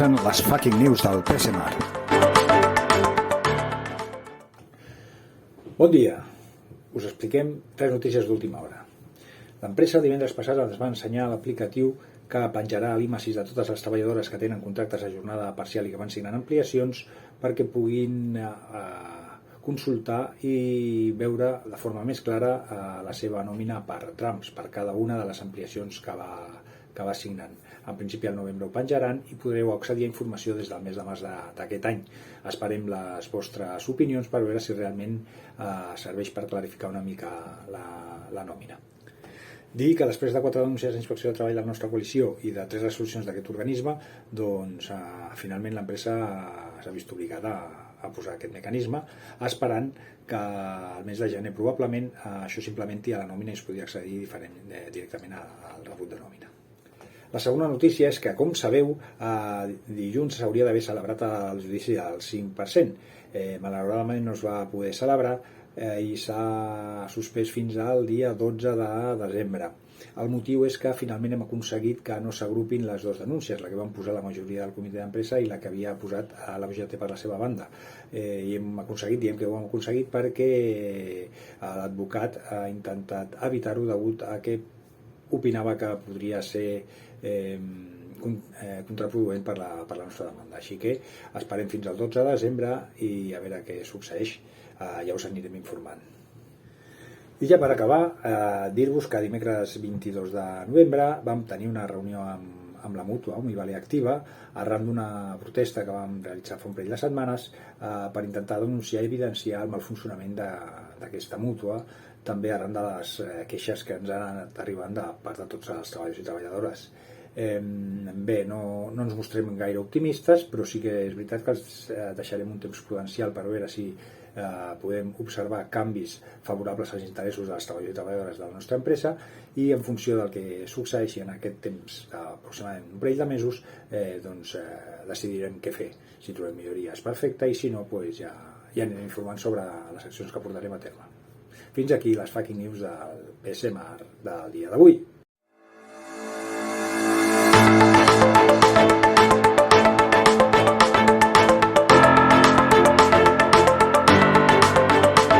Comencen les fucking news del PSMAR. Bon dia. Us expliquem 3 notícies d'última hora. L'empresa divendres passat ens va ensenyar l'aplicatiu que penjarà a l'IMA6 de totes les treballadores que tenen contractes a jornada parcial i que van signant ampliacions perquè puguin consultar i veure de forma més clara la seva nòmina per trams, per cada una de les ampliacions que va signant. En principi al novembre ho penjaran i podreu accedir a informació des del mes de març d'aquest any. Esperem les vostres opinions per veure si realment serveix per clarificar una mica la nòmina. Dir que després de 4 denúncies d'inspecció de treball de la nostra coalició i de 3 resolucions d'aquest organisme, doncs finalment l'empresa s'ha vist obligada a posar aquest mecanisme, esperant que al mes de gener probablement això s'implementi a la nòmina i es podria accedir directament al rebut de nòmina. La segona notícia és que, com sabeu, dilluns s'hauria d'haver celebrat el judici del 5%. Malauradament no es va poder celebrar i s'ha suspès fins al dia 12 de desembre. El motiu és que finalment hem aconseguit que no s'agrupin les dues denúncies, la que van posar la majoria del comitè d'empresa i la que havia posat la UGT per la seva banda. I diem que ho hem aconseguit perquè l'advocat ha intentat evitar-ho degut a que opinava que podria ser contraproduent per la nostra demanda. Així que esperem fins al 12 de desembre i a veure què succeeix. Ja us anirem informant. I ja per acabar, dir-vos que dimecres 22 de novembre vam tenir una reunió amb la mútua, amb Ivalia Activa, arran d'una protesta que vam realitzar fa un parell de setmanes per intentar denunciar i evidenciar el mal funcionament d'aquesta mútua, també arran de les queixes que ens han anat arribant de part de tots els treballadors i treballadores. Bé, no ens mostrem gaire optimistes, però sí que és veritat que els deixarem un temps prudencial per veure si podem observar canvis favorables als interessos dels treballadors i treballadores de la nostra empresa i en funció del que succeeixi en aquest temps, aproximadament un parell de mesos, decidirem què fer. Si trobem millories, perfecte, i si no, ja anirem informant sobre les accions que portarem a terme. Fins aquí les fucking news del PSMAR del dia d'avui.